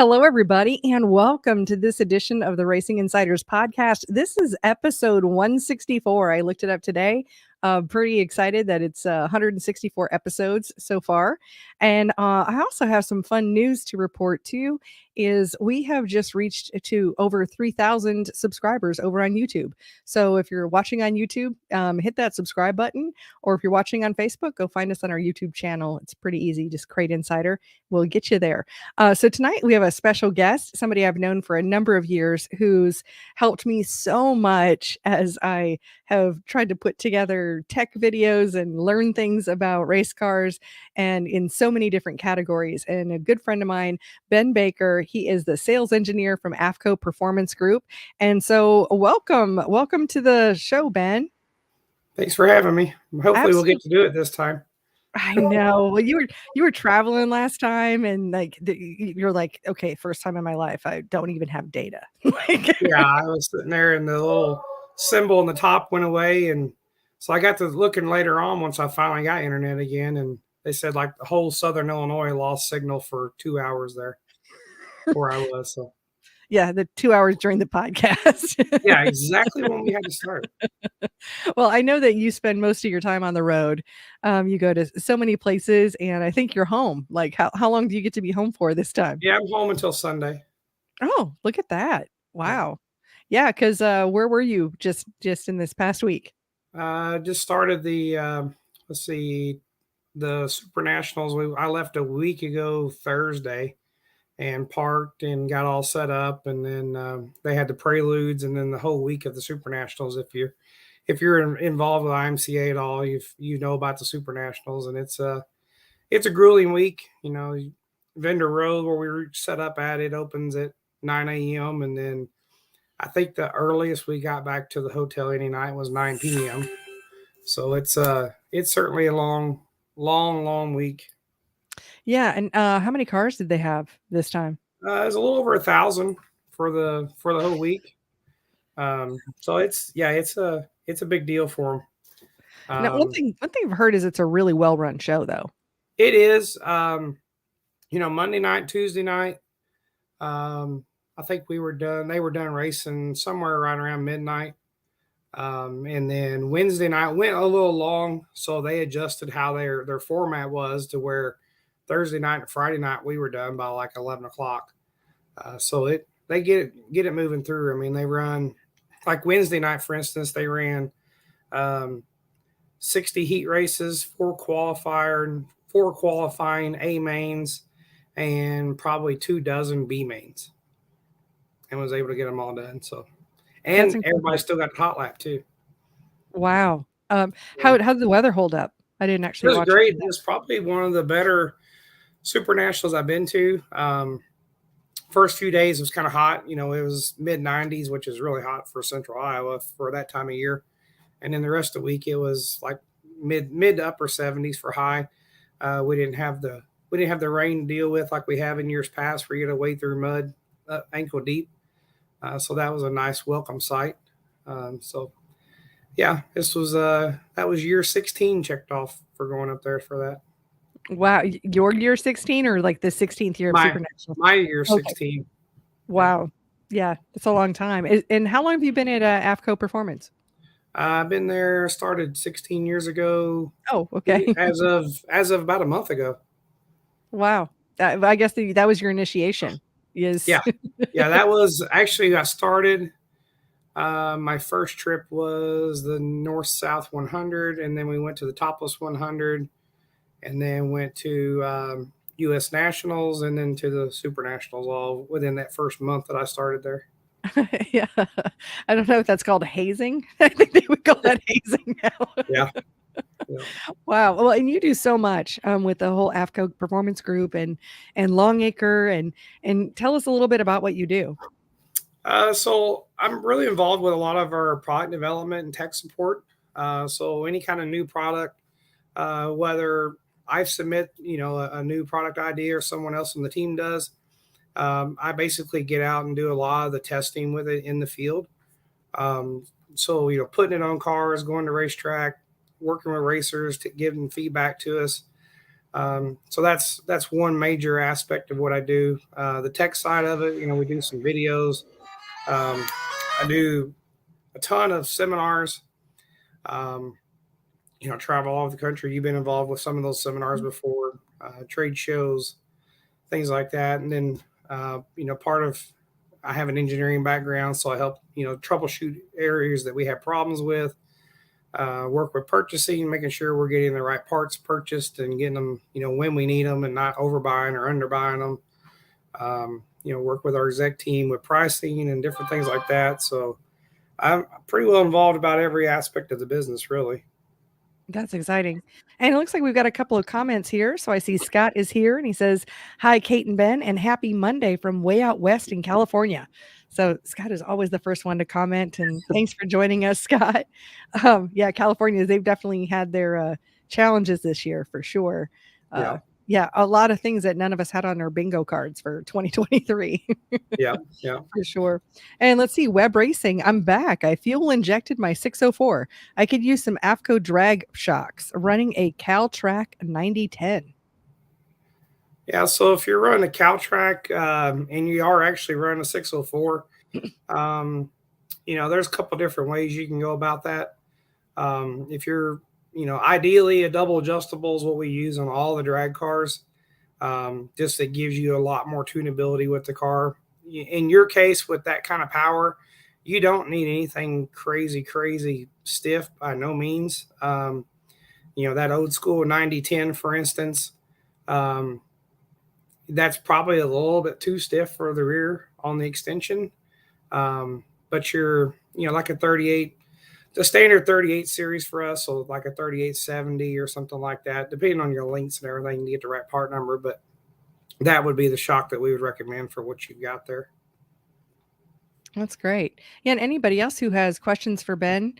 Hello, everybody, and welcome to this edition of the Racing Insiders podcast. This is episode 164. I looked it up today. Pretty excited that it's 164 episodes so far. And I also have some fun news to report too, is we have just reached to over 3,000 subscribers over on YouTube. So if you're watching on YouTube, hit that subscribe button, or if you're watching on Facebook, go find us on our YouTube channel. It's pretty easy. Just Crate Insider. We'll get you there. So tonight we have a special guest, somebody I've known for a number of years who's helped me so much as I have tried to put together tech videos and learn things about race cars and in so many different categories. And a good friend of mine, Ben Baker, he is the sales engineer from AFCO Performance Group. And so welcome to the show, Ben. Thanks for having me. Hopefully we'll get to do it this time. I know. Well, you were traveling last time, and you're like, okay, first time in my life, I don't even have data. Yeah, I was sitting there, and the little symbol on the top went away, and so I got to looking later on once I finally got internet again, and they said like the whole Southern Illinois lost signal for 2 hours there, where I was. So. Yeah, the 2 hours during the podcast. Yeah, exactly when we had to start. Well, I know that you spend most of your time on the road. You go to so many places, and I think you're home. Like, how long do you get to be home for this time? Yeah, I'm home until Sunday. Oh, look at that. Wow. Yeah, because where were you just in this past week? Just started the, the Super Nationals. I left a week ago Thursday and parked and got all set up, and then they had the preludes, and then the whole week of the Super Nationals. If you're involved with IMCA at all, you know about the Super Nationals, and it's a grueling week. You know, Vendor Road, where we were set up at, it opens at 9 a.m. and then I think the earliest we got back to the hotel any night was 9 p.m. So it's certainly a long week. Yeah, and how many cars did they have this time? It was a little over 1,000 for the whole week. So it's a big deal for them. Now, one thing I've heard is it's a really well run show, though. It is. Monday night, Tuesday night. I think we were done. They were done racing somewhere right around midnight. And then Wednesday night went a little long, so they adjusted how their format was to where Thursday night and Friday night we were done by like 11 o'clock. So they get it moving through. I mean, they run like Wednesday night, for instance, they ran 60 heat races, 4 qualifying A mains, and probably 24 B mains, and was able to get them all done. So, and everybody still got the hot lap too. Wow. How did the weather hold up? I didn't actually watch it. It was great. It was probably one of the better Super Nationals I've been to. First few days it was kind of hot. You know, it was mid-90s, which is really hot for Central Iowa for that time of year. And then the rest of the week it was like mid to upper 70s for high. We didn't have the rain to deal with like we have in years past, where you got to wade through mud ankle deep. So that was a nice welcome sight. This was that was year 16 checked off for going up there for that. Wow, your year 16 or like the 16th year of Super Nationals? My year 16. Okay. Wow, yeah, it's a long time. And how long have you been at AFCO Performance? I've been there. Started 16 years ago. Oh, okay. As of about a month ago. Wow, I guess that was your initiation. Yes. Yeah. That was actually I started. My first trip was the North-South 100, and then we went to the Topless 100, and then went to U.S. Nationals, and then to the Super Nationals, all within that first month that I started there. Yeah, I don't know if that's called hazing. I think they would call that hazing now. Yeah. Wow. Well, and you do so much with the whole AFCO Performance Group and Longacre, and tell us a little bit about what you do. So I'm really involved with a lot of our product development and tech support. So any kind of new product, whether I submit, a new product idea or someone else on the team does, I basically get out and do a lot of the testing with it in the field. So, putting it on cars, going to racetrack, working with racers to give them feedback to us. So that's one major aspect of what I do. The tech side of it, we do some videos. I do a ton of seminars. Um, travel all over the country. You've been involved with some of those seminars before, trade shows, things like that. And then, part of I have an engineering background, so I help troubleshoot areas that we have problems with. Work with purchasing, making sure we're getting the right parts purchased and getting them, when we need them and not overbuying or underbuying them. Work with our exec team with pricing and different things like that. So I'm pretty well involved about every aspect of the business, really. That's exciting. And it looks like we've got a couple of comments here. So I see Scott is here and he says, "Hi, Kate and Ben, and happy Monday from way out west in California." So Scott is always the first one to comment. And thanks for joining us, Scott. Yeah, California, they've definitely had their challenges this year for sure. Yeah. Yeah, a lot of things that none of us had on our bingo cards for 2023. Yeah. Yeah. For sure. And let's see, web racing. I'm back. I fuel injected my 604. I could use some AFCO drag shocks running a Caltrack 9010. Yeah. So if you're running a Caltrack and you are actually running a 604, there's a couple different ways you can go about that. If you're, ideally a double adjustable is what we use on all the drag cars. Just it gives you a lot more tunability with the car. In your case, with that kind of power, you don't need anything crazy stiff by no means. That old school 9010, for instance, that's probably a little bit too stiff for the rear on the extension. But you're, like a 38, the standard 38 series for us, so like a 3870 or something like that, depending on your lengths and everything to get the right part number. But that would be the shock that we would recommend for what you've got there. That's great. Yeah, and anybody else who has questions for Ben,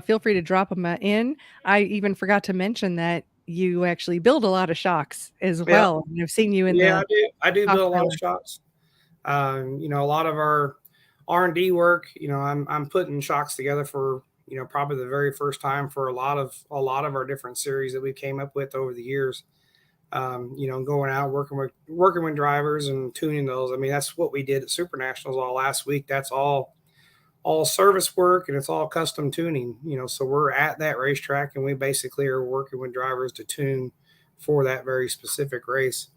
feel free to drop them in. I even forgot to mention that you actually build a lot of shocks as Yeah. well. And I've seen you in Yeah, the I do shop build a lot of trailer. shocks. A lot of our R&D work, I'm putting shocks together for, probably the very first time for a lot of our different series that we came up with over the years. Going out working with drivers and tuning those. I mean, that's what we did at Super Nationals all last week. That's all service work and it's all custom tuning. So we're at that racetrack and we basically are working with drivers to tune for that very specific race.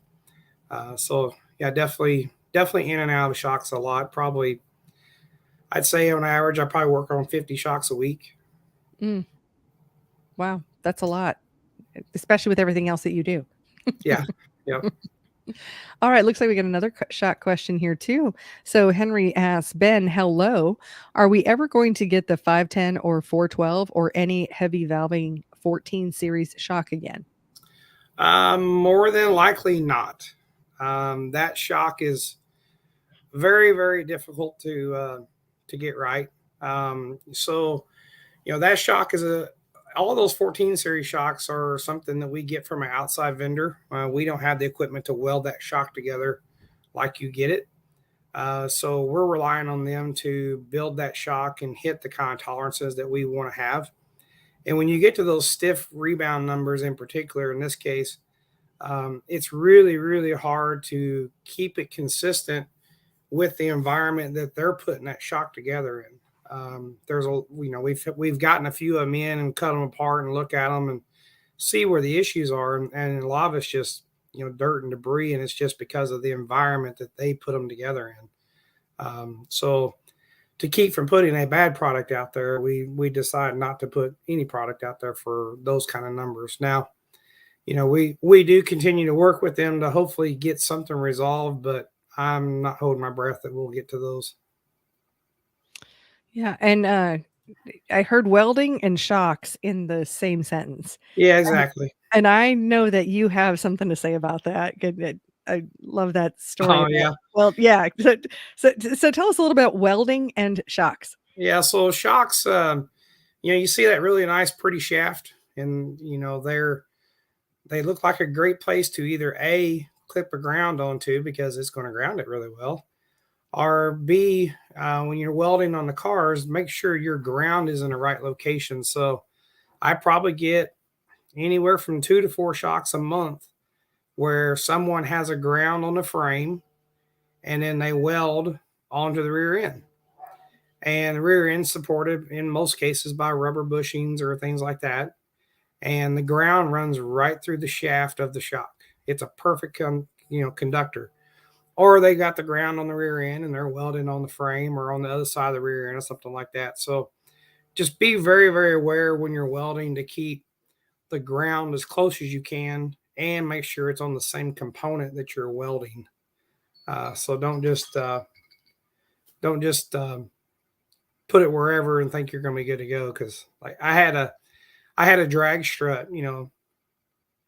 So yeah, definitely in and out of shocks a lot. Probably, I'd say on average, I probably work on 50 shocks a week. Mm. Wow, that's a lot, especially with everything else that you do. Yeah. Yep. All right, looks like we got another shot question here too. So Henry asks, Ben, hello. Are we ever going to get the 510 or 412 or any heavy valving 14 series shock again? More than likely not. That shock is very, very difficult to get right. So that shock is all those 14 series shocks are something that we get from an outside vendor. We don't have the equipment to weld that shock together like you get it. So we're relying on them to build that shock and hit the kind of tolerances that we want to have. And when you get to those stiff rebound numbers in particular, in this case, it's really, really hard to keep it consistent with the environment that they're putting that shock together in. We've gotten a few of them in and cut them apart and look at them and see where the issues are. And a lot of it's just, dirt and debris. And it's just because of the environment that they put them together in. So to keep from putting a bad product out there, we decide not to put any product out there for those kind of numbers. Now, we do continue to work with them to hopefully get something resolved, but I'm not holding my breath that we'll get to those. Yeah, and I heard welding and shocks in the same sentence. Yeah, exactly. And I know that you have something to say about that. I love that story Oh, about, yeah. well, yeah. So tell us a little about welding and shocks. Yeah. So shocks, you see that really nice, pretty shaft, and they look like a great place to either A, clip a ground onto because it's going to ground it really well, or B, when you're welding on the cars, make sure your ground is in the right location. So I probably get anywhere from 2 to 4 shocks a month where someone has a ground on the frame and then they weld onto the rear end. And the rear end supported in most cases by rubber bushings or things like that. And the ground runs right through the shaft of the shock. It's a perfect conductor. Or they got the ground on the rear end and they're welding on the frame or on the other side of the rear end or something like that. So just be very, very aware when you're welding to keep the ground as close as you can and make sure it's on the same component that you're welding. So don't just put it wherever and think you're going to be good to go. Because like I had a drag strut, $750,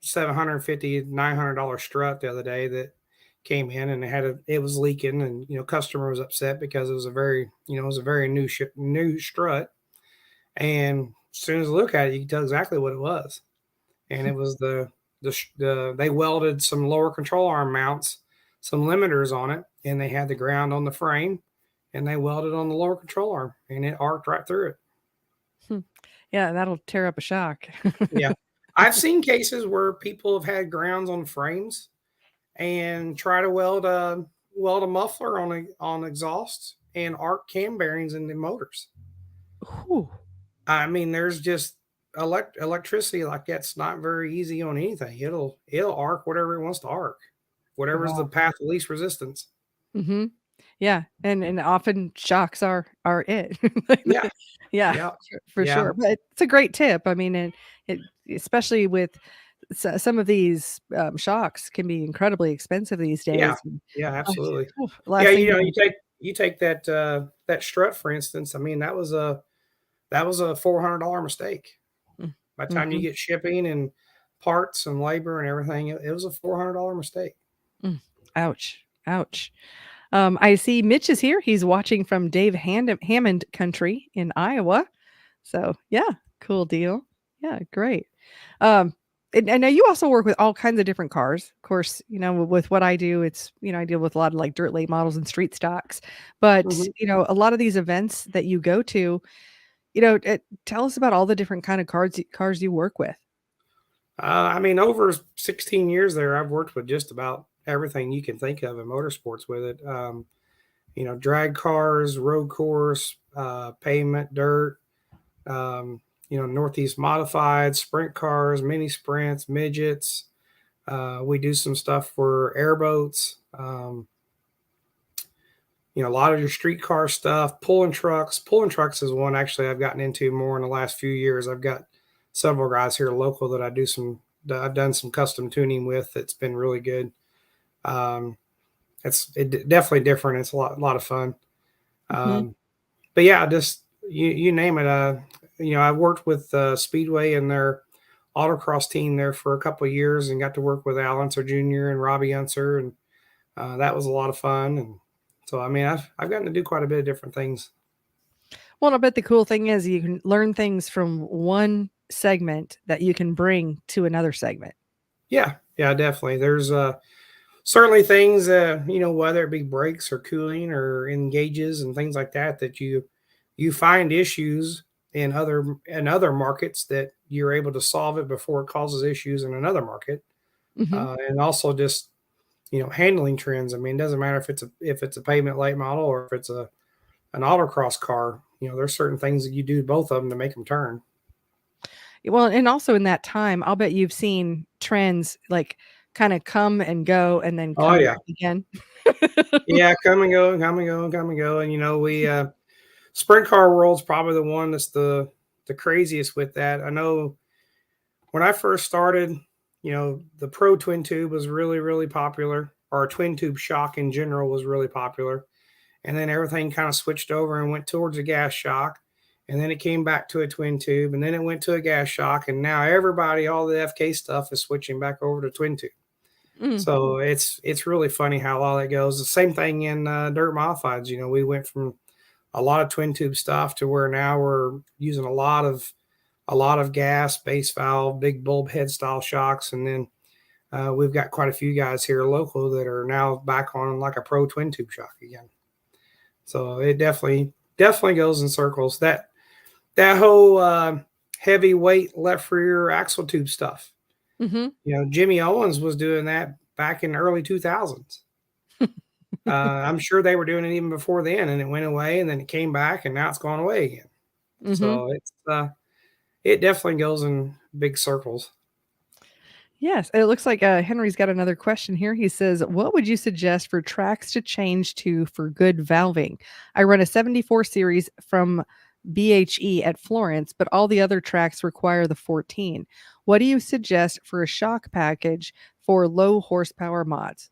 $900 strut the other day that came in and it was leaking, and customer was upset because it was a very new strut, and as soon as I look at it, you can tell exactly what it was, and it was they welded some lower control arm mounts, some limiters on it, and they had the ground on the frame, and they welded on the lower control arm, and it arced right through it. Yeah, that'll tear up a shock. Yeah. I've seen cases where people have had grounds on frames and try to weld a muffler on exhausts and arc cam bearings in the motors. Whew. I mean, there's just electricity like that's not very easy on anything. It'll arc whatever it wants to arc, whatever's the path of least resistance. Mm-hmm. Yeah, and often shocks are it. Yeah. Yeah, Yeah. for Yeah. sure. But it's a great tip. I mean, and it especially with some of these shocks can be incredibly expensive these Yeah. days. Yeah, absolutely. Last Yeah, thing you take that strut, for instance. I mean, that was a $400 mistake. By the time you Mm-hmm. get shipping and parts and labor and everything, it was a $400 mistake. Ouch. Ouch. I see Mitch is here. He's watching from Dave Hammond country in Iowa. So yeah, cool deal. Yeah, great. And now you also work with all kinds of different cars. Of course, with what I do, it's, I deal with a lot of like dirt late models and street stocks. But, Mhm. a lot of these events that you go to, tell us about all the different kind of cars you work with. I mean, over 16 years there, I've worked with just about everything you can think of in motorsports with it. Drag cars, road course, pavement, dirt, Northeast modified, sprint cars, mini sprints, midgets. We do some stuff for airboats. A lot of your streetcar stuff, pulling trucks. Pulling trucks is one actually I've gotten into more in the last few years. I've got several guys here local that I've done some custom tuning with. It's been really good. It's definitely different. It's a lot of fun. Mhm. But yeah, just you name it. I worked with Speedway and their autocross team there for a couple of years and got to work with Al Unser Jr. and Robbie Unser, and that was a lot of fun. And so, I mean, I've gotten to do quite a bit of different things. Well, I bet the cool thing is you can learn things from one segment that you can bring to another segment. Yeah, definitely. There's certainly things, whether it be brakes or cooling or engages and things like that, that you find issues in other markets that you're able to solve it before it causes issues in another market, Mhm. and also just handling trends. I mean, it doesn't matter if it's a pavement late model or if it's an autocross car. There's certain things that you do both of them to make them turn. Well, and also in that time, I'll bet you've seen trends like kind of come and go and then Oh come yeah, back again. yeah, come and go, come and go, come and go. And we sprint car world's probably the one that's the craziest with that. I know when I first started, the pro twin tube was really, really popular, or a twin tube shock in general was really popular. And then everything kind of switched over and went towards a gas shock. And then it came back to a twin tube, and then it went to a gas shock. And now everybody, all the FK stuff is switching back over to twin tube. Mm. So it's really funny how all that goes. The same thing in dirt modifieds. We went from a lot of twin tube stuff to where now we're using a lot of gas, base valve, big bulb head style shocks, and then we've got quite a few guys here local that are now back on like a pro twin tube shock again. So it definitely goes in circles. That whole heavyweight left rear axle tube stuff. Mhm. Jimmy Owens was doing that back in the early 2000s. I'm sure they were doing it even before then, and it went away, and then it came back, and now it's gone away again. Mm-hmm. So it definitely goes in big circles. Yes, it looks like Henry's got another question here. He says, "What would you suggest for tracks to change to for good valving? I run a 74 series from BHE at Florence, but all the other tracks require the 14. What do you suggest for a shock package for low horsepower mods?"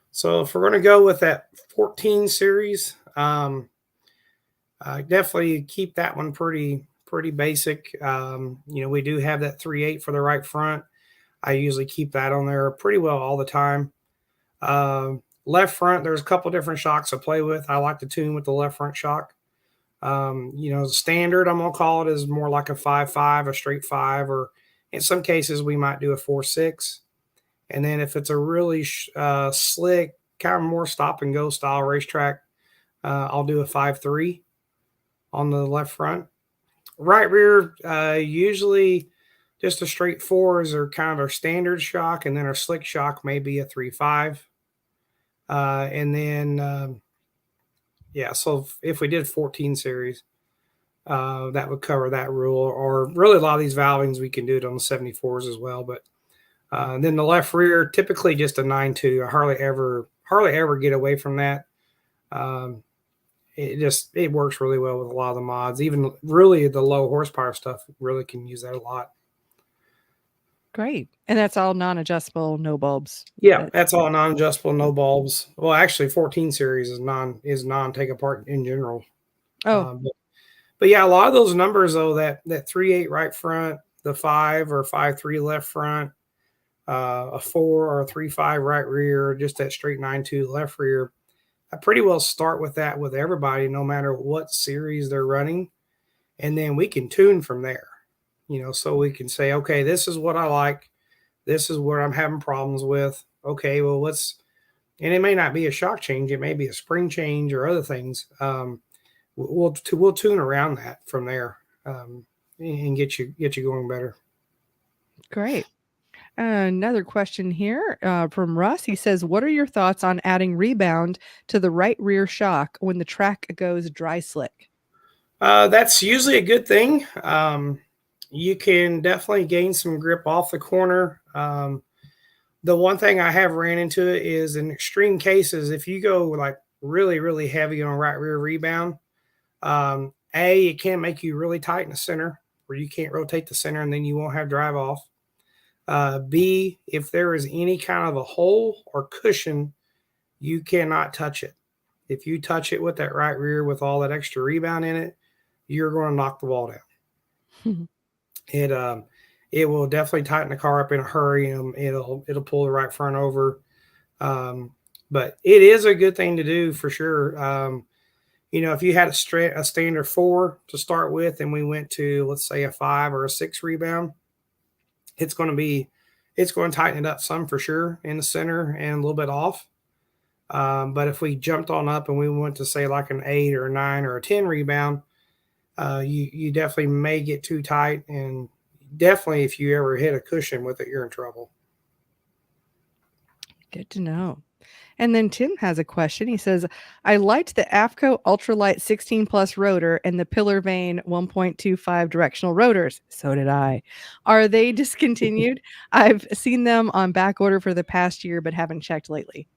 So if we're going to go with that 14 series, definitely keep that one pretty basic. We do have that 3.8 for the right front. I usually keep that on there pretty well all the time. Left front, there's a couple different shocks to play with. I like to tune with the left front shock. The standard, I'm going to call it, is more like a 5.5, a straight 5, or in some cases, we might do a 4.6. And then if it's a really slick, kind of more stop and go style racetrack, I'll do a 5.3 on the left front. Right rear, usually just a straight 4s are kind of our standard shock, and then our slick shock may be a 3.5. And then, so if we did 14 series, that would cover that rule. Or really a lot of these valvings, we can do it on the 74s as well. But then the left rear, typically just a 9.2. I hardly ever get away from that. It works really well with a lot of the mods. Even really the low horsepower stuff really can use that a lot. Great. And that's all non-adjustable, no bulbs. Yeah, that's all non-adjustable, no bulbs. Well, actually, 14 series is non take apart in general. Oh, but yeah, a lot of those numbers though, that 3.8 right front, the 5 or 5.3 left front, a 4 or a 3.5 right rear, just that straight 9.2 left rear. I pretty well start with that with everybody, no matter what series they're running, and then we can tune from there. So we can say, okay, this is what I like. This is what I'm having problems with. Okay, well, and it may not be a shock change. It may be a spring change or other things. We'll tune around that from there, and get you going better. great. Another question here from Russ. He says, "What are your thoughts on adding rebound to the right rear shock when the track goes dry slick?" That's usually a good thing. You can definitely gain some grip off the corner. The one thing I have ran into is in extreme cases, if you go like really, really heavy on right rear rebound, it can make you really tight in the center where you can't rotate the center, and then you won't have drive off. B, if there is any kind of a hole or cushion, you cannot touch it. If you touch it with that right rear with all that extra rebound in it, you're going to knock the wall down. It will definitely tighten the car up in a hurry, and it'll pull the right front over. But it is a good thing to do for sure. If you had a standard 4 to start with, and we went to, let's say, a 5 or a 6 rebound, it's going to tighten it up some for sure in the center and a little bit off. But if we jumped on up and we went to say like an 8 or a 9 or a 10 rebound, you definitely may get too tight, and definitely if you ever hit a cushion with it, you're in trouble. Good to know. And then Tim has a question. He says, "I liked the AFCO Ultralight 16 Plus rotor and the Pillar Vane 1.25 directional rotors." So did I. Are they discontinued? I've seen them on back order for the past year, but haven't checked lately.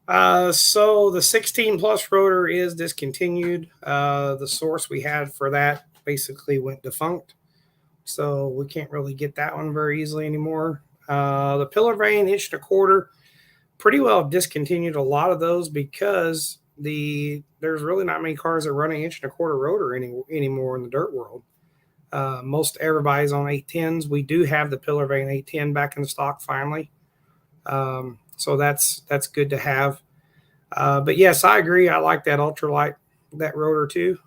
So the 16 plus rotor is discontinued. The source we had for that basically went defunct, so we can't really get that one very easily anymore. The Pillar Vane 1.25 inch, pretty well discontinued a lot of those because there's really not many cars that run an 1.25 inch rotor anymore in the dirt world. Most everybody's on 810s. We do have the Pillar Vane 810 back in stock finally. So that's good to have. But yes, I agree. I like that ultralight, that rotor too.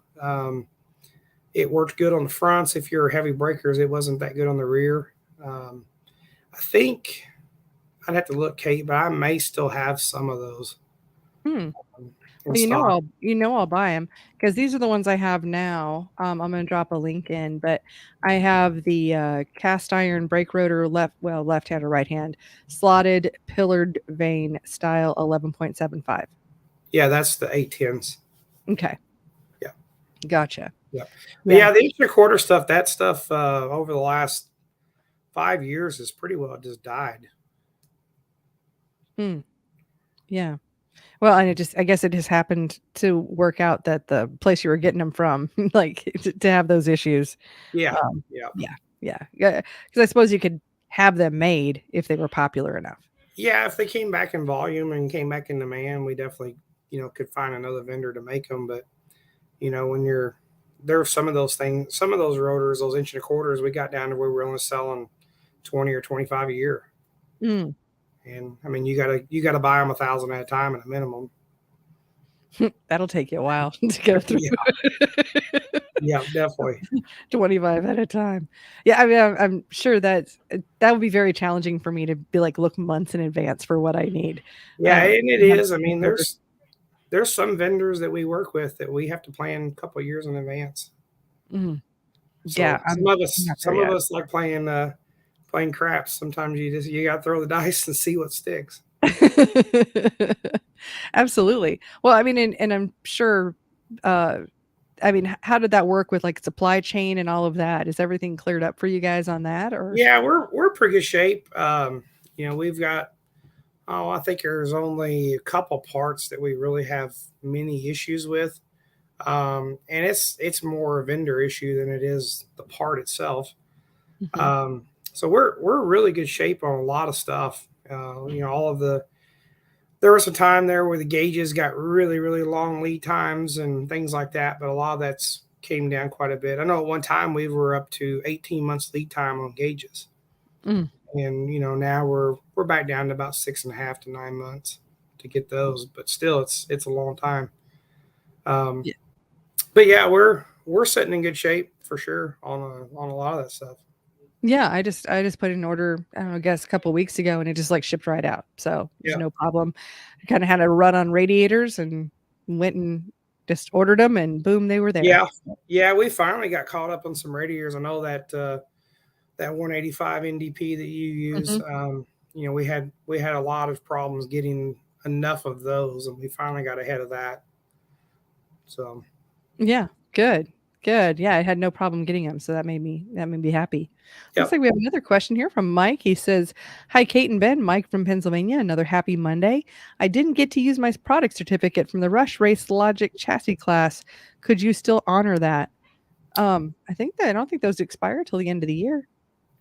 It worked good on the fronts. If you're heavy breakers, it wasn't that good on the rear. I think I'd have to look, Kate, but I may still have some of those. in Well, stock. I'll buy them because these are the ones I have now. I'm gonna drop a link in, but I have the cast iron brake rotor left hand or right hand slotted pillared vane style 11.75. Yeah, that's the 810s. Okay, Yeah. gotcha. Yeah. But Yeah. yeah, the inch and a quarter stuff, that stuff over the last 5 years has pretty well just died. Hmm. Yeah. Well, and I guess it just happened to work out that the place you were getting them from, like, to have those issues. Yeah. Um, Yeah. yeah, because I suppose you could have them made if they were popular enough. Yeah. If they came back in volume and came back in demand, we definitely, could find another vendor to make them. But, when there are some of those things, some of those rotors, those inch and a quarters, we got down to where we're only selling 20 or 25 a year. Mm. And I mean, you gotta buy them 1,000 at a time at a minimum. That'll take you a while to go through. Yeah. Yeah, definitely. 25 at a time. Yeah, I mean, I'm sure that would be very challenging for me to be like, look months in advance for what I need. Yeah, and it And have is. I mean, orders. there's some vendors that we work with that we have to plan a couple of years in advance. Mhm. Yeah, So some I'm of us not there some of yet. us like playing craps. Sometimes you gotta throw the dice and see what sticks. Absolutely. Well, I mean, and I'm sure, uh, I mean, how did that work with like supply chain and all of that? Is everything cleared up for you guys on that or? Yeah, we're in pretty good shape. We've got I think there's only a couple parts that we really have many issues with. And it's more a vendor issue than it is the part itself. Mhm. So we're really good shape on a lot of stuff. All of the there was a time there where the gauges got really really long lead times and things like that, but a lot of that's came down quite a bit. I know at one time we were up to 18 months lead time on gauges, Mm. and now we're back down to about 6.5 to 9 months to get those, but still it's a long time. Um, Yeah. but yeah, we're sitting in good shape for sure on a lot of that stuff. Yeah, I just put in an order, I don't know, I guess a couple weeks ago and it just like shipped right out. So there's Yeah. no problem. I kind of had a run on radiators and went and just ordered them and boom, they were there. Yeah. Yeah, we finally got caught up on some radiators. I know that 185 NDP that you use. Mhm. We had a lot of problems getting enough of those, and we finally got ahead of that. So Yeah, good. Good. Yeah, I had no problem getting them, so that made me happy. Looks yep. like we have another question here from Mike. He says, "Hi, Kate and Ben. Mike from Pennsylvania. Another happy Monday. I didn't get to use my product certificate from the Rush Race Logic chassis class. Could you still honor that?" I don't think those expire till the end of the year.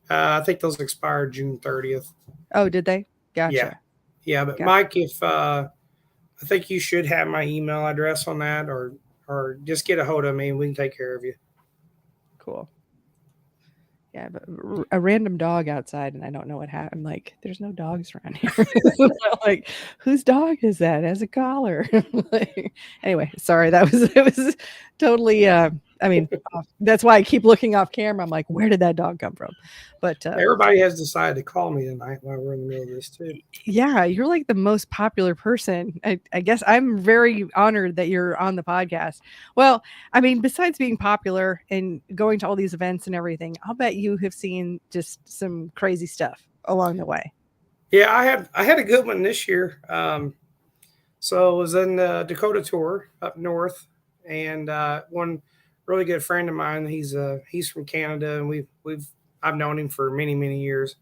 I think those expired June 30th. Oh, did they? Yeah. Gotcha. Yeah, but Gotcha. Mike, if I think you should have my email address on that, or just get a hold of me and we can take care of you. Cool. Yeah, but a random dog outside, and I don't know what happened. I'm like, there's no dogs around here. Like, whose dog is that? It has a collar. Like, anyway, sorry. It was totally. I mean, that's why I keep looking off camera. I'm like, where did that dog come from? But Everybody has decided to call me tonight while we're in the middle of this too. yeah, you're like the most popular person. I guess I'm very honored that you're on the podcast. Well, I mean, besides being popular and going to all these events and everything, I'll bet you have seen just some crazy stuff along the way. Yeah, I had a good one this year. So I was in the Dakota tour up north, and one really good friend of mine. He's from Canada, and I've known him for many many years.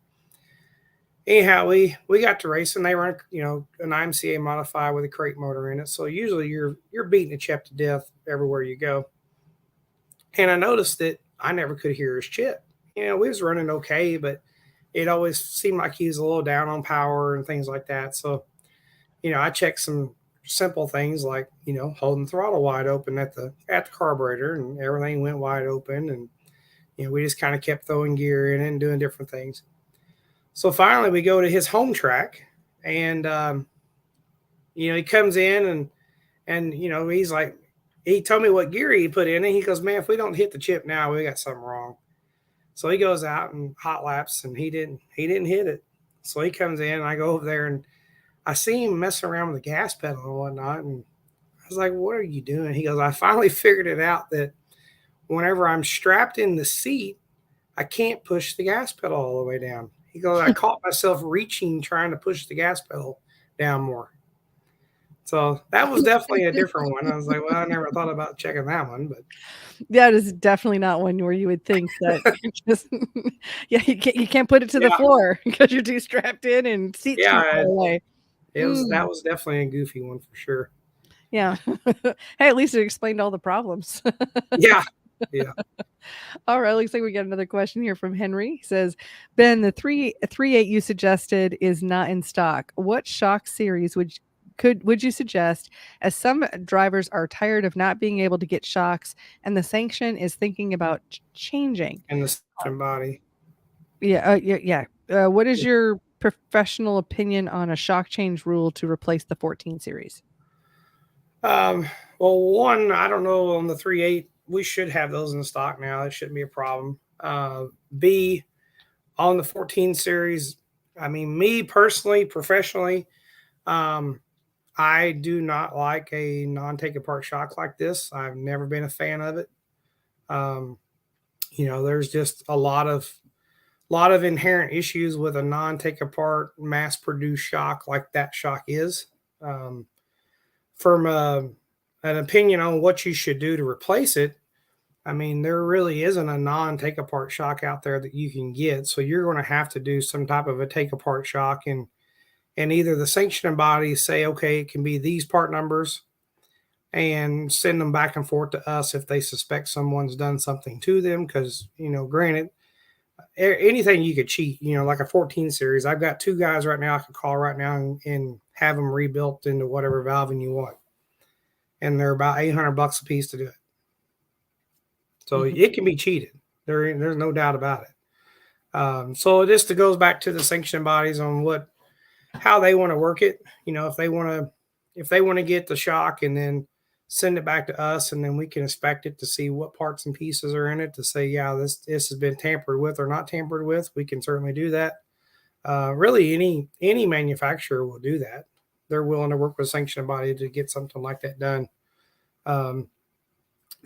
Anyhow, we got to racing. They run an IMCA modified with a crate motor in it. So usually you're beating a chip to death everywhere you go. And I noticed that I never could hear his chip. We was running okay, but it always seemed like he was a little down on power and things like that. So I checked some simple things like holding the throttle wide open at the carburetor, and everything went wide open, and we just kind of kept throwing gear in and doing different things. So finally, we go to his home track, and he comes in and he's like, he told me what gear he put in, and he goes, "Man, if we don't hit the chip now, we got something wrong." So he goes out and hot laps, and he didn't hit it. So he comes in, and I go over there, and I see him messing around with the gas pedal and whatnot, and was like, what are you doing? He goes, I finally figured it out that whenever I'm strapped in the seat, I can't push the gas pedal all the way down. He goes, I caught myself reaching, trying to push the gas pedal down more. So that was definitely a different one. I was like, well, I never thought about checking that one, but That is definitely not one where you would think that just yeah, you can't put it to the yeah, floor because you're too strapped in and seat's too far yeah, away. that was definitely a goofy one for sure. Yeah. Hey, at least it explained all the problems. Yeah, yeah. All right, looks like we got another question here from Henry. He says, Ben, the 338 you suggested is not in stock. What shock series would you suggest, as some drivers are tired of not being able to get shocks and the sanction is thinking about changing? And the suction body. Yeah. What is your professional opinion on a shock change rule to replace the 14 series? Um, well, one, I don't know on the 3.8, we should have those in stock now. It shouldn't be a problem. B, on the 14 series, I mean, me personally, professionally, I do not like a non-take apart shock like this. I've never been a fan of it. Um, there's just a lot of inherent issues with a non-take apart mass produced shock like that shock is. From an opinion on what you should do to replace it, I mean, there really isn't a non-take apart shock out there that you can get. So you're going to have to do some type of a take apart shock, and either the sanctioning bodies say, okay, it can be these part numbers, and send them back and forth to us if they suspect someone's done something to them. Because, granted, anything you could cheat, like a 14 series. I've got 2 guys right now I could call right now and have them rebuilt into whatever valving you want. And they're about $800 a piece to do it. So it can be cheated. There's no doubt about it. So this goes back to the sanctioning bodies on how they want to work it. If they want to get the shock and then send it back to us, and then we can inspect it to see what parts and pieces are in it to say, yeah, this has been tampered with or not tampered with. We can certainly do that. Really, any manufacturer will do that. They're willing to work with a sanctioning body to get something like that done.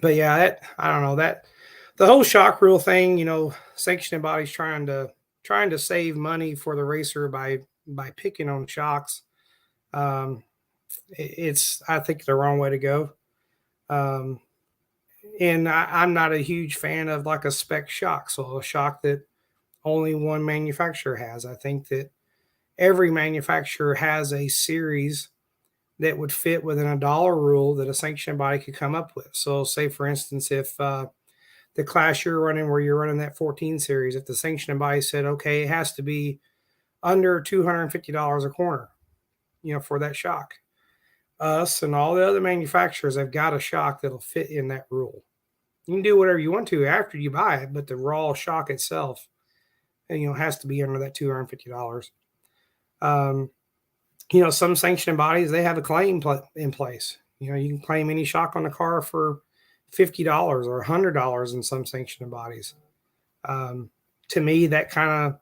But yeah, I don't know, that the whole shock rule thing, sanctioning bodies trying to save money for the racer by picking on shocks. It's, I think, the wrong way to go. And I'm not a huge fan of like a spec shock. So a shock that only one manufacturer has. I think that every manufacturer has a series that would fit within a dollar rule that a sanctioning body could come up with. So say, for instance, if the class you're running where you're running that 14 series, if the sanctioning body said, okay, it has to be under $250 a corner, for that shock. Us and all the other manufacturers have got a shock that'll fit in that rule. You can do whatever you want to after you buy it, but the raw shock itself, has to be under that $250. Some sanctioning bodies, they have a claim in place. You can claim any shock on the car for $50 or $100 in some sanctioning bodies. To me, that kind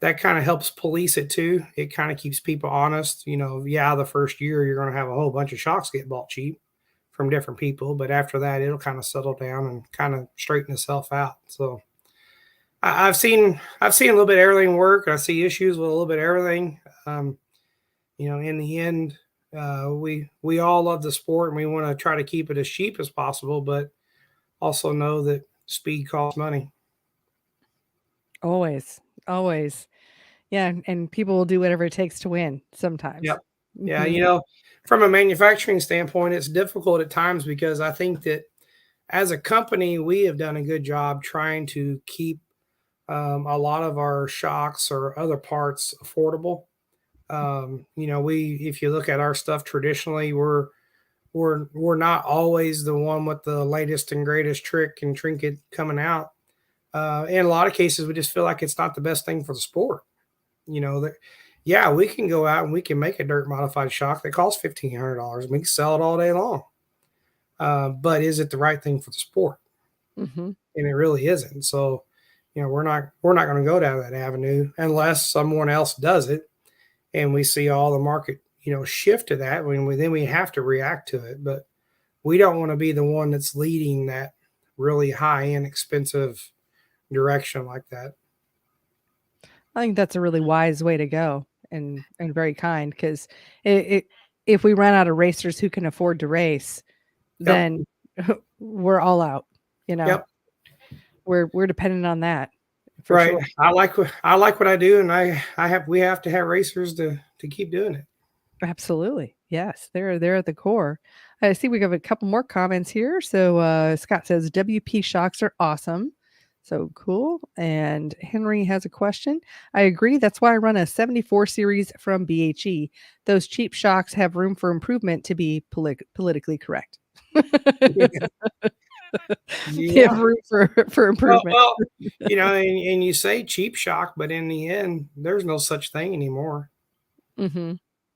of helps police it too. It kind of keeps people honest. The first year you're going to have a whole bunch of shocks get bought cheap from different people, but after that, it'll kind of settle down and kind of straighten itself out. So I've seen a little bit of everything work. I see issues with a little bit of everything. In the end, we all love the sport and we want to try to keep it as cheap as possible, but also know that speed costs money. Always. Yeah, and people will do whatever it takes to win sometimes. Yep. Yeah, Mhm. from a manufacturing standpoint, it's difficult at times because I think that as a company, we have done a good job trying to keep a lot of our shocks or other parts affordable. If you look at our stuff traditionally, we're not always the one with the latest and greatest trick and trinket coming out. In a lot of cases, we just feel like it's not the best thing for the sport. Yeah, we can go out and we can make a dirt modified shock that costs $1,500. We can sell it all day long. But is it the right thing for the sport? Mhm. And it really isn't. So, we're not going to go down that avenue unless someone else does it and we see all the market, shift to that, then we have to react to it. But we don't want to be the one that's leading that really high end, expensive direction like that. I think that's a really wise way to go, and very kind, because if we run out of racers who can afford to race, Yep. then we're all out. Yep. We're dependent on that for Right. sure. I like what I do, and we have to have racers to keep doing it. Absolutely. Yes, they're at the core. I see we have a couple more comments here. So Scott says WP shocks are awesome. So cool. And Henry has a question. I agree. That's why I run a 74 series from BHE. Those cheap shocks have room for improvement, to be politically correct. They have room for improvement. Well, and you say cheap shock, but in the end, there's no such thing anymore. Mm-hmm.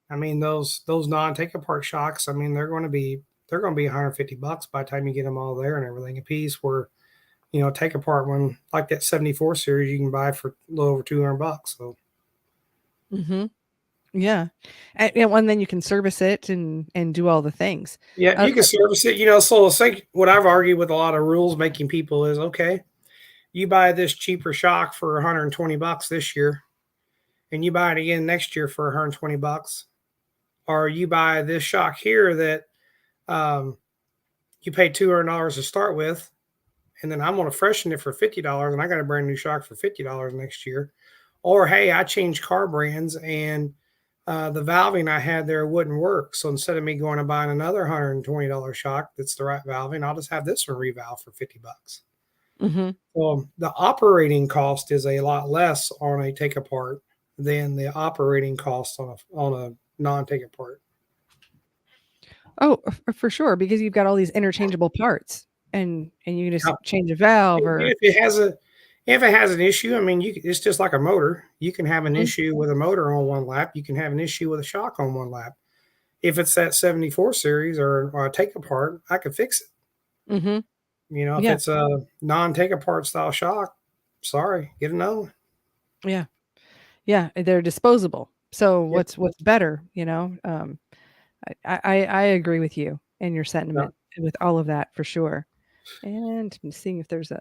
I mean, those non-take apart shocks, I mean, they're going to be $150 by the time you get them all there and everything a piece. Where take apart one like that 74 series you can buy for a little over $200. So Mm-hmm. Yeah. And then you can service it and do all the things. yeah, you can service it. So I think what I've argued with a lot of rules making people is, okay, you buy this cheaper shock for $120 this year, and you buy it again next year for $120, or you buy this shock here that you pay $200 to start with, and then I'm going to freshen it for $50, and I got a brand new shock for $50 next year. Or hey, I changed car brands and the valving I had there wouldn't work. So instead of me going and buying another $120 shock that's the right valving, I'll just have this one revalve for $50. Mm-hmm. So the operating cost is a lot less on a take apart than the operating cost on a non take apart. Oh, for sure, because you've got all these interchangeable parts, and you can just change a valve, or if it has an issue, I mean, it's just like a motor. You can have an issue with a motor on one lap. You can have an issue with a shock on one lap. If it's that 74 series or a take apart, I could fix it. Mm-hmm. If it's a non-take apart style shock, sorry, get another one. Yeah. Yeah. They're disposable. So Yep. what's better, I agree with you and your sentiment with all of that for sure. And I'm seeing if there's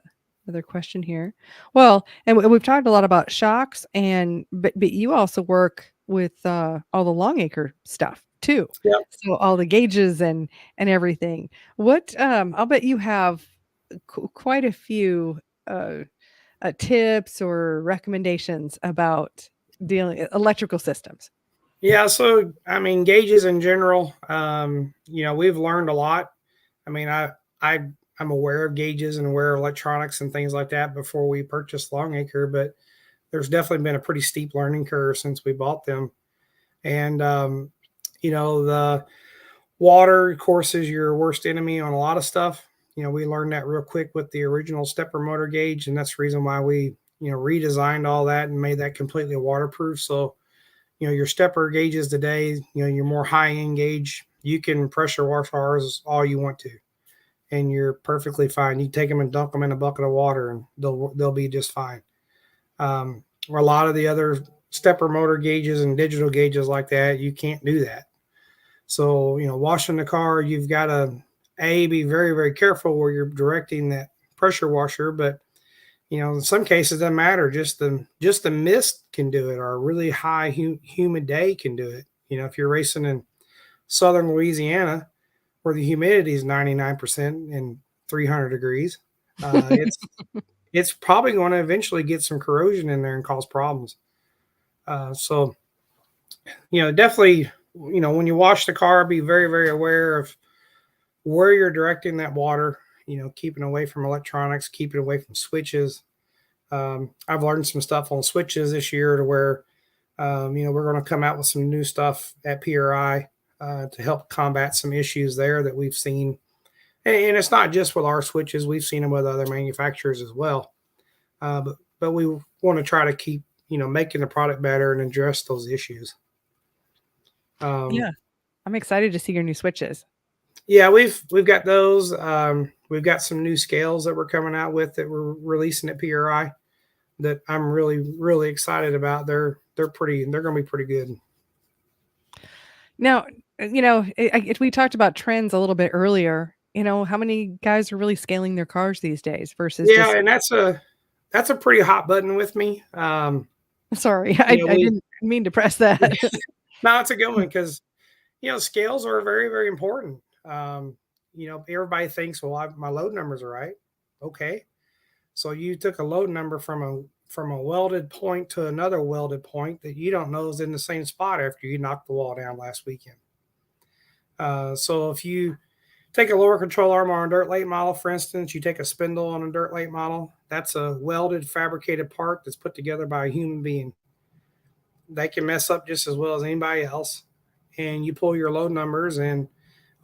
another question here. Well, and we've talked a lot about shocks, but you also work with all the Longacre stuff too. Yep. So all the gauges and everything. What I'll bet you have quite a few tips or recommendations about dealing electrical systems. Yeah, so I mean, gauges in general, we've learned a lot. I mean, I'm aware of gauges and aware of electronics and things like that before we purchased Longacre, but there's definitely been a pretty steep learning curve since we bought them. And the water, of course, is your worst enemy on a lot of stuff. We learned that real quick with the original stepper motor gauge, and that's the reason why we redesigned all that and made that completely waterproof. So your stepper gauges today, your more high-end gauge, you can pressure wash ours all you want to, and you're perfectly fine. You take them and dunk them in a bucket of water, and they'll be just fine. Where a lot of the other stepper motor gauges and digital gauges like that, you can't do that. So washing the car, you've got to be very, very careful where you're directing that pressure washer, but in some cases, it doesn't matter. Just the mist can do it, or a really high humid day can do it. If you're racing in southern Louisiana, where the humidity is 99% and 300 degrees, it's probably going to eventually get some corrosion in there and cause problems. So definitely, when you wash the car, be very, very aware of where you're directing that water. Keeping away from electronics, keeping away from switches. I've learned some stuff on switches this year to where, we're going to come out with some new stuff at PRI to help combat some issues there that we've seen. And it's not just with our switches. We've seen them with other manufacturers as well. But we want to try to keep, making the product better and address those issues. Yeah, I'm excited to see your new switches. Yeah, we've got those. We've got some new scales that we're coming out with that we're releasing at PRI that I'm really, really excited about. They're going to be pretty good. Now, we talked about trends a little bit earlier. How many guys are really scaling their cars these days versus Yeah, just and that's a pretty hot button with me. sorry, I We didn't mean to press that. no, it's a good one because scales are very, very important. Everybody thinks, well, my load numbers are right. Okay, so you took a load number from a welded point to another welded point that you don't know is in the same spot after you knocked the wall down last weekend. So if you take a lower control arm on a dirt late model, for instance, you take a spindle on a dirt late model, that's a welded, fabricated part that's put together by a human being. They can mess up just as well as anybody else. And you pull your load numbers and,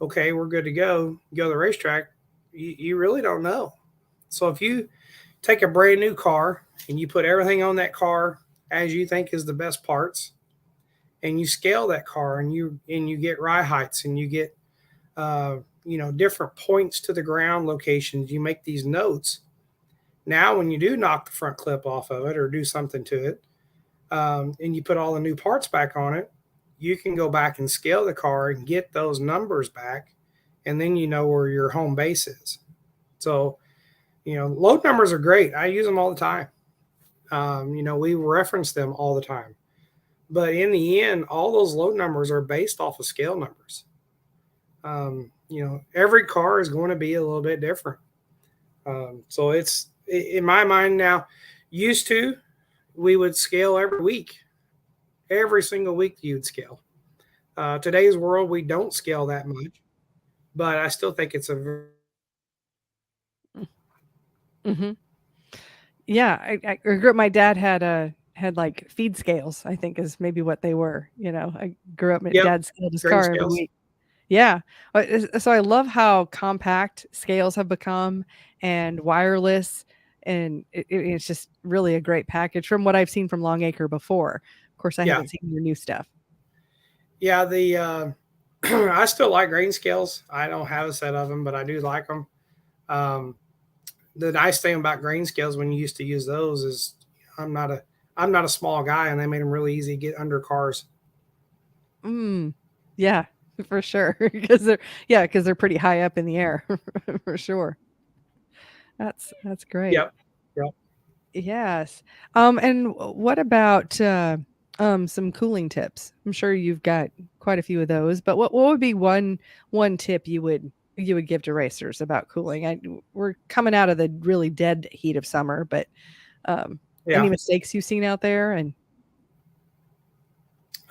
okay, we're good to go. You go to the racetrack, you really don't know. So if you take a brand new car and you put everything on that car as you think is the best parts, and you scale that car and you get rye heights and you get different points to the ground locations, you make these notes. Now when you do knock the front clip off of it or do something to it, and you put all the new parts back on it, you can go back and scale the car and get those numbers back, and then you know where your home base is. So load numbers are great. I use them all the time. We reference them all the time. But in the end, all those load numbers are based off of scale numbers. Every car is going to be a little bit different. So it's in my mind now. Used to, we would scale every week. Every single week you'd scale. Today's world, we don't scale that much, but I still think it's a Mhm. Yeah, I grew up my dad had, like, feed scales, I think is maybe what they were, I grew up, my yep, dad scaled his grain car every scales. week. Yeah, so I love how compact scales have become and wireless, and it's just really a great package from what I've seen from Longacre before. Of course, I Yeah, haven't seen your new stuff. yeah. The I still like grain scales. I don't have a set of them, but I do like them. Um, the nice thing about grain scales when you used to use those is I'm not a I'm not a small guy, and they made them really easy to get under cars. Mm, yeah, for sure, because they're pretty high up in the air, for sure. That's great. Yep. Yep. Yes. And what about some cooling tips? I'm sure you've got quite a few of those, but what would be one tip you would give to racers about cooling? We're coming out of the really dead heat of summer, but any Yeah. mistakes you've seen out there? And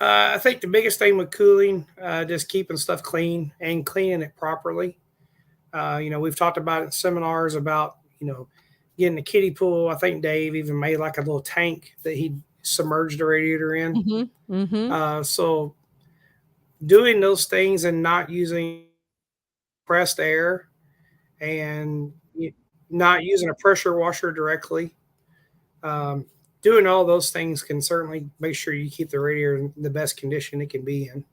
I think the biggest thing with cooling, just keeping stuff clean and cleaning it properly. We've talked about it in seminars about, getting a kiddie pool. I think Dave even made like a little tank that he submerged the radiator in. Mhm. Mhm. So doing those things and not using pressed air and not using a pressure washer directly, um, doing all those things can certainly make sure you keep the radiator in the best condition it can be in.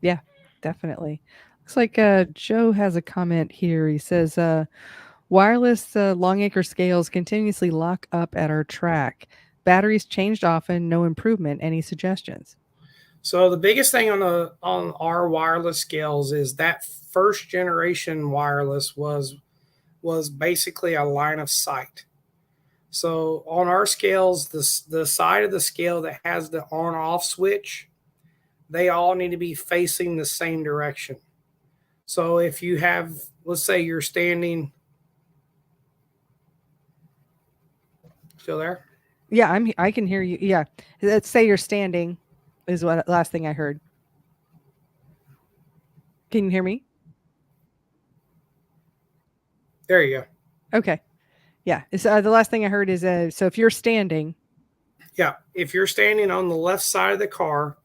Yeah, definitely. Looks like Joe has a comment here. He says wireless Longacre scales continuously lock up at our track. Batteries changed often, no improvement. Any suggestions? So the biggest thing on our wireless scales is that first generation wireless was basically a line of sight. So on our scales, the side of the scale that has the on off switch, they all need to be facing the same direction. So if you have, let's say you're standing, still there? Yeah, I can hear you. Yeah. Let's say you're standing is what last thing I heard. Can you hear me? There you go. Okay. Yeah. The last thing I heard is so if you're standing, Yeah. If you're standing on the left side of the car,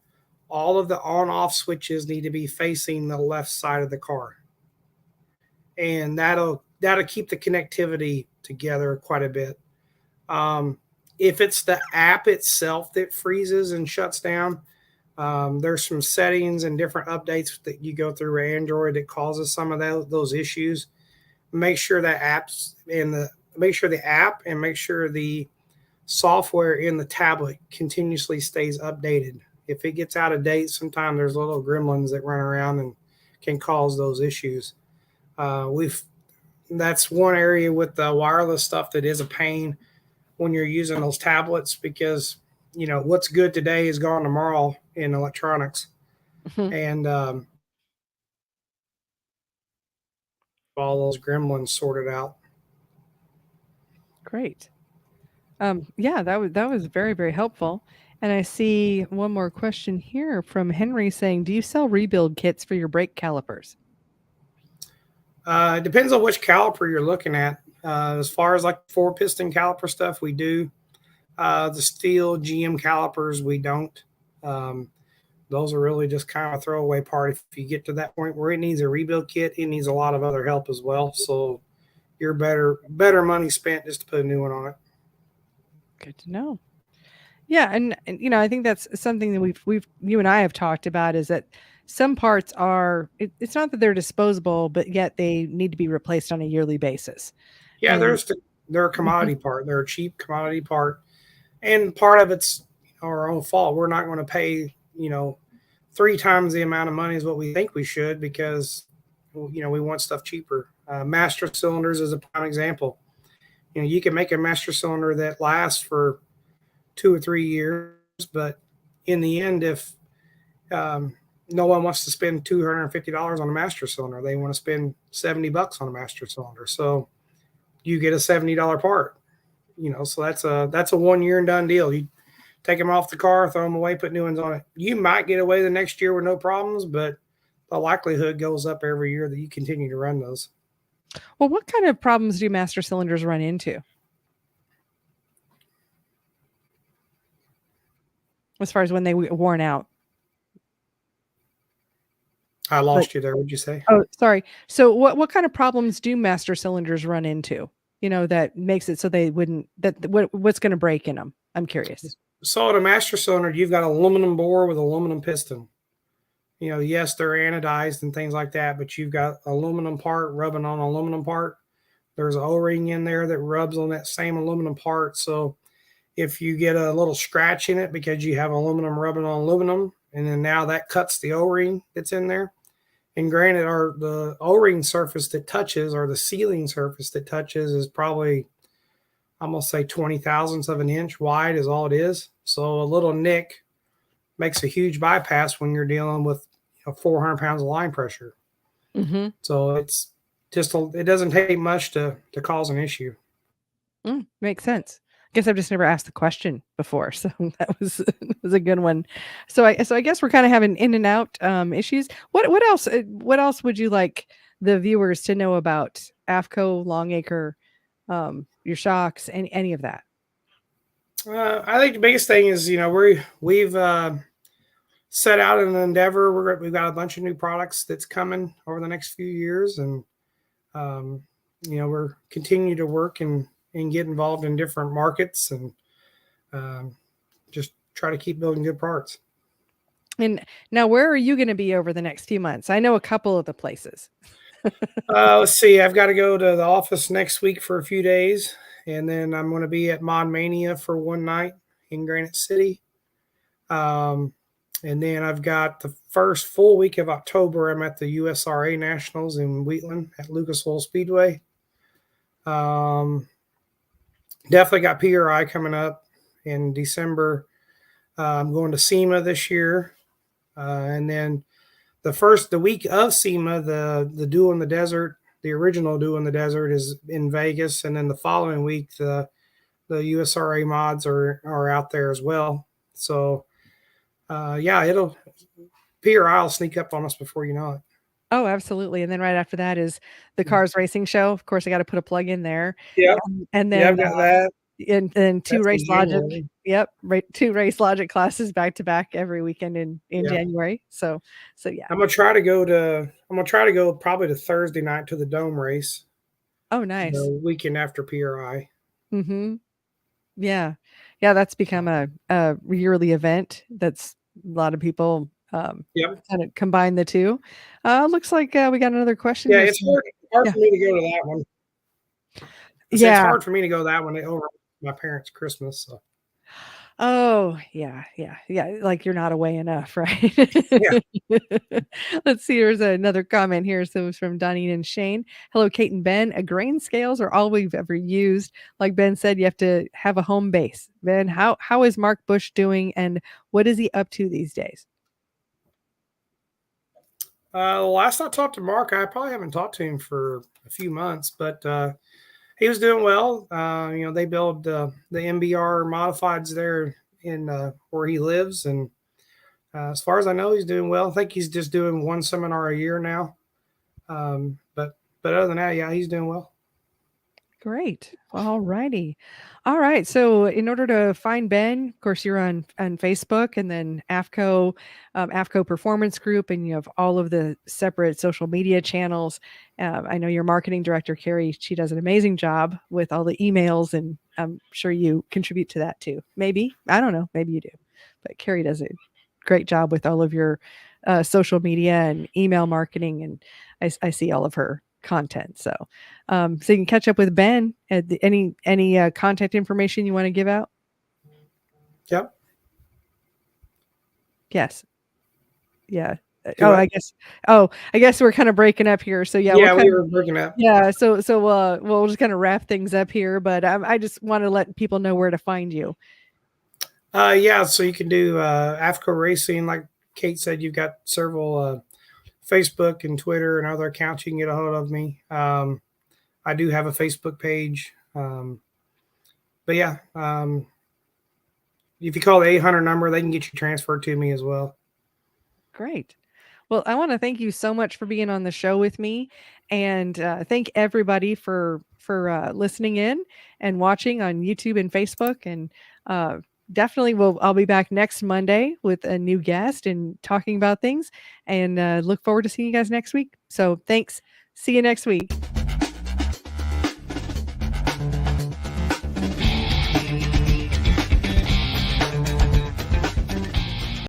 all of the on off switches need to be facing the left side of the car. And that'll keep the connectivity together quite a bit. If it's the app itself that freezes and shuts down, there's some settings and different updates that you go through Android that causes some of those issues. Make sure that make sure the app and make sure the software in the tablet continuously stays updated. If it gets out of date, sometimes there's little gremlins that run around and can cause those issues. That's one area with the wireless stuff that is a pain when you're using those tablets, because what's good today is gone tomorrow in electronics. And all those gremlins sorted out. Great. Yeah, that was very, very helpful. And I see one more question here from Henry saying, do you sell rebuild kits for your brake calipers? It depends on which caliper you're looking at. As far as like 4-piston caliper stuff, we do. The steel GM calipers, we don't. Those are really just kind of a throwaway part. If you get to that point where it needs a rebuild kit, it needs a lot of other help as well. So you're better money spent just to put a new one on it. Good to know. Yeah, and I think that's something that you and I have talked about, is that some parts are it's not that they're disposable, but yet they need to be replaced on a yearly basis. Yeah, they're a commodity part. They're a cheap commodity part, and part of it's our own fault. We're not going to pay 3 times the amount of money as what we think we should, because we want stuff cheaper. Master cylinders is a prime example. You can make a master cylinder that lasts for 2 or 3 years, but in the end, if no one wants to spend $250 on a master cylinder, they want to spend $70 on a master cylinder. So you get a $70 part. So that's a 1 year and done deal. You take them off the car, throw them away, put new ones on it. You might get away the next year with no problems, but the likelihood goes up every year that you continue to run those. Well, what kind of problems do master cylinders run into? As far as when they worn out? I lost you there. What'd you say? Oh, sorry. So what kind of problems do master cylinders run into? That makes it so they wouldn't, what's going to break in them? I'm curious. So in a master cylinder, you've got aluminum bore with aluminum piston. Yes, they're anodized and things like that, but you've got aluminum part rubbing on aluminum part. There's an O-ring in there that rubs on that same aluminum part. So if you get a little scratch in it because you have aluminum rubbing on aluminum, and then now that cuts the O-ring that's in there. And granted, the O-ring surface that touches, or the sealing surface that touches, is probably, I'm going to say 20 thousandths of an inch wide is all it is. So a little nick makes a huge bypass when you're dealing with 400 pounds of line pressure. Mm-hmm. So it's just, it doesn't take much to cause an issue. Makes sense. I guess I've just never asked the question before, so that was a good one. So I guess we're kind of having in and out issues. What else would you like the viewers to know about AFCO, Longacre, your shocks, and any of that? I think the biggest thing is we've set out in an endeavor. We've got a bunch of new products that's coming over the next few years, and we're continuing to work and get involved in different markets, and just try to keep building good parts. And now, where are you going to be over the next few months? I know a couple of the places. Let's see. I've got to go to the office next week for a few days, and then I'm going to be at Mod Mania for one night in Granite City. And then I've got the first full week of October, I'm at the USRA Nationals in Wheatland at Lucas Oil Speedway. Definitely got PRI coming up in December. I'm going to SEMA this year. And then the week of SEMA, the Duel in the Desert, the original Duel in the Desert, is in Vegas. And then the following week, the USRA mods are out there as well. So, PRI will sneak up on us before you know it. Oh, absolutely. And then right after that is the Cars Racing Show. Of course, I got to put a plug in there. Yeah. And then I've got that. And two That's Race Logic. Yep. Right. 2 Race Logic classes back to back every weekend in January. So yeah. I'm gonna try to go probably to Thursday night to the Dome race. Oh, nice. The weekend after PRI. Mm-hmm. Yeah. That's become a yearly event. That's a lot of people kind of combine the two. Looks like we got another question. Yeah, it's hard for me to go to that one. It's hard for me to go that one over my parents' Christmas. So. Oh, yeah, yeah, yeah. Like you're not away enough, right? Yeah. Let's see. There's another comment here. So it's from Donnie and Shane. Hello, Kate and Ben. A grain scales are all we've ever used. Like Ben said, you have to have a home base. Ben, how is Mark Bush doing, and what is he up to these days? Last I talked to Mark, I probably haven't talked to him for a few months, but he was doing well. They build the MBR modifieds there in where he lives, and as far as I know, he's doing well. I think he's just doing one seminar a year now. But other than that, yeah, he's doing well. Great. All righty. All right. So in order to find Ben, of course, you're on Facebook, and then AFCO Performance Group, and you have all of the separate social media channels. I know your marketing director, Carrie, she does an amazing job with all the emails, and I'm sure you contribute to that too. Maybe. I don't know. Maybe you do. But Carrie does a great job with all of your social media and email marketing, and I see all of her content. So so you can catch up with Ben at any contact information you want to give out. Yep. Yes. Yeah. Do I? I guess we're kind of breaking up here. So yeah, Yeah, we were breaking up. yeah. So we'll just kind of wrap things up here. But I just want to let people know where to find you. Yeah, so you can do AFCO Racing. Like Kate said, you've got several Facebook and Twitter and other accounts you can get a hold of me. I do have a Facebook page. But yeah, if you call the 800 number, they can get you transferred to me as well. Great. Well, I want to thank you so much for being on the show with me, and thank everybody for listening in and watching on YouTube and Facebook. And definitely, I'll be back next Monday with a new guest and talking about things. And look forward to seeing you guys next week. So thanks. See you next week.